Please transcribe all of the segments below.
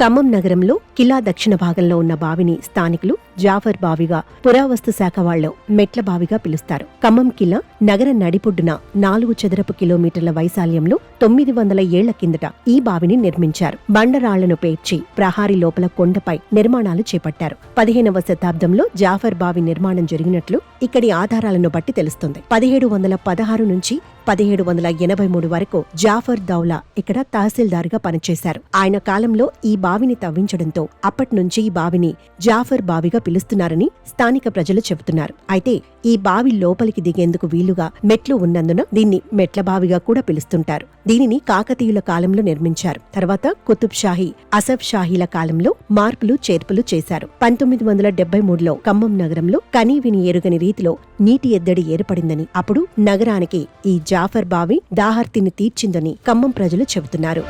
ఖమ్మం నగరంలో కిలా దక్షిణ భాగంలో ఉన్న బావిని స్థానికులు జాఫర్ బావిగా, పురావస్తు శాఖ వాళ్లు మెట్ల బావిగా పిలుస్తారు. ఖమ్మం కిలా నగర నడిపొడ్డున 4 చదరపు కిలోమీటర్ల వైశాల్యంలో 900 ఏళ్ల కిందట ఈ బావిని నిర్మించారు. బండరాళ్లను పేర్చి ప్రహారీ లోపల కొండపై నిర్మాణాలు చేపట్టారు. 15వ శతాబ్దంలో జాఫర్ బావి నిర్మాణం జరిగినట్లు ఇక్కడి ఆధారాలను బట్టి తెలుస్తుంది. 1716 నుంచి 1783 వరకు జాఫర్ దౌలా ఇక్కడ తహసీల్దార్గా పనిచేశారు. ఆయన కాలంలో ఈ బావిని తవ్వించడంతో అప్పట్నుంచి ఈ బావిని జాఫర్ బావిగా పిలుస్తున్నారని స్థానిక ప్రజలు చెబుతున్నారు. అయితే ఈ బావి లోపలికి దిగేందుకు వీలుగా మెట్లు ఉన్నందున దీన్ని మెట్ల బావిగా కూడా పిలుస్తుంటారు. దీనిని కాకతీయుల కాలంలో నిర్మించారు. తర్వాత కుతుబ్ షాహీ, అసఫ్ షాహీల కాలంలో మార్పులు చేర్పులు చేశారు. 1973లో ఖమ్మం నగరంలో కనీవిని ఎరుగని రీతిలో నీటి ఎద్దడి ఏర్పడిందని, అప్పుడు నగరానికి ఈ జాఫర్ బావి దాహార్తిని తీర్చిందని ఖమ్మం ప్రజలు చెబుతున్నారు.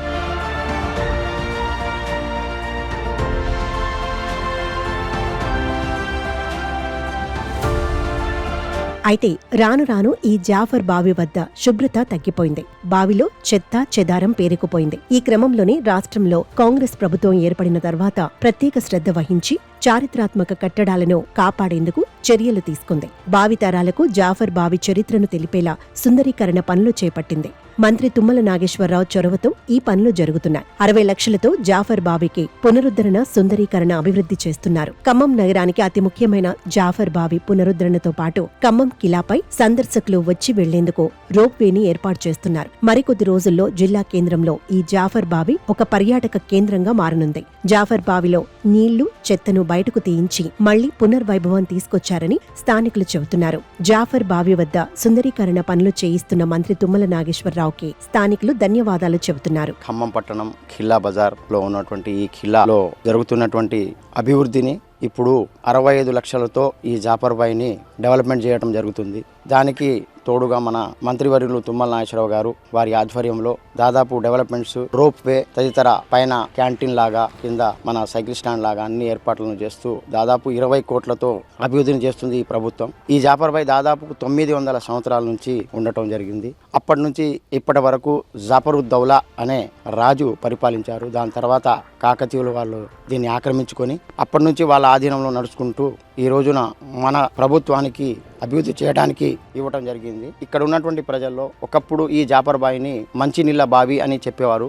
అయితే రాను రాను ఈ జాఫర్ బావి వద్ద శుభ్రత తగ్గిపోయింది. బావిలో చెత్త చెదారం పేరుకుపోయింది. ఈ క్రమంలోనే రాష్ట్రంలో కాంగ్రెస్ ప్రభుత్వం ఏర్పడిన తర్వాత ప్రత్యేక శ్రద్ధ వహించి చారిత్రాత్మక కట్టడాలను కాపాడేందుకు చర్యలు తీసుకుంది. భావితరాలకు జాఫర్ బావి చరిత్రను తెలిపేలా సుందరీకరణ పనులు చేపట్టింది. మంత్రి తుమ్మల నాగేశ్వరరావు చొరవతో ఈ పనులు జరుగుతున్నాయి. 60 లక్షలతో జాఫర్ బావికి పునరుద్ధరణ, సుందరీకరణ అభివృద్ధి చేస్తున్నారు. ఖమ్మం నగరానికి అతి ముఖ్యమైన జాఫర్ బావి పునరుద్ధరణతో పాటు ఖమ్మం కిలాపై సందర్శకులు వచ్చి వెళ్లేందుకు రోప్ వేని ఏర్పాటు చేస్తున్నారు. మరికొద్ది రోజుల్లో జిల్లా కేంద్రంలో ఈ జాఫర్ బావి ఒక పర్యాటక కేంద్రంగా మారనుంది. జాఫర్ బావిలో నీళ్లు, చెత్తను బయటకు తీయించి మళ్లీ పునర్వైభవం తీసుకొచ్చారని స్థానికులు చెబుతున్నారు. జాఫర్ బావి వద్ద సుందరీకరణ పనులు చేయిస్తున్న మంత్రి తుమ్మల నాగేశ్వరరావుకి స్థానికులు ధన్యవాదాలు చెబుతున్నారు. ఖమ్మం పట్టణం ఖిల్లా బజార్ లో ఉన్నటువంటి ఈ ఖిల్లాలో జరుగుతున్నటువంటి అభివృద్ధిని ఇప్పుడు 65 లక్షలతో ఈ జాఫర్ బావిని డెవలప్మెంట్ చేయడం జరుగుతుంది. దానికి తోడుగా మన మంత్రివర్యులు తుమ్మల నాగేశ్వరరావు గారు వారి ఆధ్వర్యంలో దాదాపు డెవలప్మెంట్స్, రోప్ వే తదితర పైన క్యాంటీన్ లాగా, కింద మన సైకిల్ స్టాండ్ లాగా అన్ని ఏర్పాట్లను చేస్తూ దాదాపు 20 కోట్లతో అభివృద్ధిని చేస్తుంది ఈ ప్రభుత్వం. ఈ జాఫర్ బావి దాదాపు 900 సంవత్సరాల నుంచి ఉండటం జరిగింది. అప్పటి నుంచి ఇప్పటి వరకు జాఫరుద్దౌలా అనే రాజు పరిపాలించారు. దాని తర్వాత కాకతీయులు వాళ్ళు దీన్ని ఆక్రమించుకొని అప్పటి నుంచి వాళ్ళ ఆధీనంలో నడుచుకుంటూ ఈ రోజున మన ప్రభుత్వానికి అభివృద్ధి చేయడానికి ఇవ్వటం జరిగింది. ఇక్కడ ఉన్నటువంటి ప్రజల్లో ఒకప్పుడు ఈ జాఫర్ బావిని మంచినీళ్ళ బావి అని చెప్పేవారు.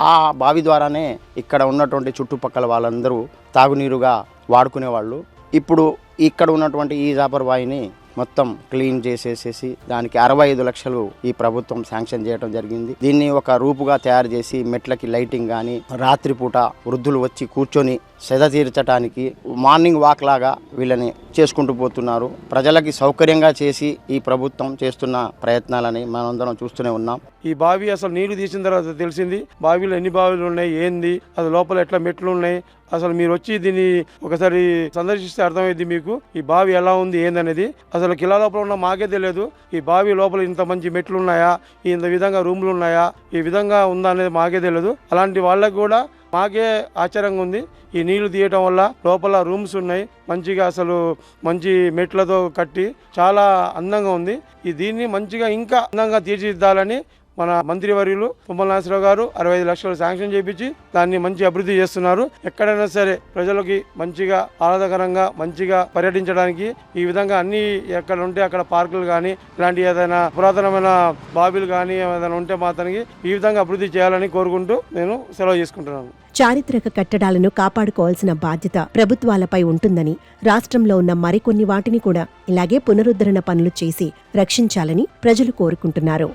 ఆ బావి ద్వారానే ఇక్కడ ఉన్నటువంటి చుట్టుపక్కల వాళ్ళందరూ తాగునీరుగా వాడుకునేవాళ్ళు. ఇప్పుడు ఇక్కడ ఉన్నటువంటి ఈ జాఫర్ బావిని మొత్తం క్లీన్ చేసేసేసి దానికి 65 లక్షలు ఈ ప్రభుత్వం శాంక్షన్ చేయడం జరిగింది. దీన్ని ఒక రూపుగా తయారు చేసి మెట్లకి లైటింగ్ కానీ, రాత్రిపూట వృద్ధులు వచ్చి కూర్చొని సెద తీర్చడానికి మార్నింగ్ వాక్ లాగా వీళ్ళని చేసుకుంటూ పోతున్నారు. ప్రజలకి సౌకర్యంగా చేసి ఈ ప్రభుత్వం చేస్తున్న ప్రయత్నాలని మనందరం చూస్తూనే ఉన్నాం. ఈ బావి అసలు నీళ్లు తీసిన తర్వాత తెలిసింది బావిలో ఎన్ని బావిలు ఉన్నాయి, ఏంది, అది లోపల ఎట్లా మెట్లు ఉన్నాయి. అసలు మీరు వచ్చి దీన్ని ఒకసారి సందర్శిస్తే అర్థమైంది మీకు ఈ బావి ఎలా ఉంది ఏందనేది. అసలు కిలా లోపల ఉన్న మాకే తెలియదు ఈ బావి లోపల ఇంత మంచి మెట్లు ఉన్నాయా, ఇంత విధంగా రూమ్లు ఉన్నాయా, ఈ విధంగా ఉందా అనేది మాకే తెలియదు. అలాంటి వాళ్ళకు కూడా మాకే ఆశ్చర్యంగా ఉంది. ఈ నీళ్లు తీయటం వల్ల లోపల రూమ్స్ ఉన్నాయి, మంచిగా అసలు మంచి మెట్లతో కట్టి చాలా అందంగా ఉంది. దీన్ని మంచిగా ఇంకా అందంగా తీర్చిదిద్దాలని మన మంత్రివర్యులు తుమ్మల నాగేశ్వరరావు గారు 65 లక్షలు శాంక్షన్ చేయించి దాన్ని మంచి అభివృద్ధి చేస్తున్నారు. ఎక్కడైనా సరే ప్రజలకి మంచిగా ఆహ్లాదకరంగా మంచిగా పర్యటించడానికి ఈ విధంగా అన్ని ఎక్కడ ఉంటే అక్కడ పార్కులు కానీ ఇలాంటి ఏదైనా పురాతనమైన బావిలు కానీ ఏదైనా ఉంటే మాత్రానికి ఈ విధంగా అభివృద్ధి చేయాలని కోరుకుంటూ నేను సెలవు చేసుకుంటున్నాను. చారిత్రక కట్టడాలను కాపాడుకోవాల్సిన బాధ్యత ప్రభుత్వాలపై ఉంటుందని, రాష్ట్రంలో ఉన్న మరికొన్ని వాటిని కూడా ఇలాగే పునరుద్ధరణ పనులు చేసి రక్షించాలని ప్రజలు కోరుకుంటున్నారు.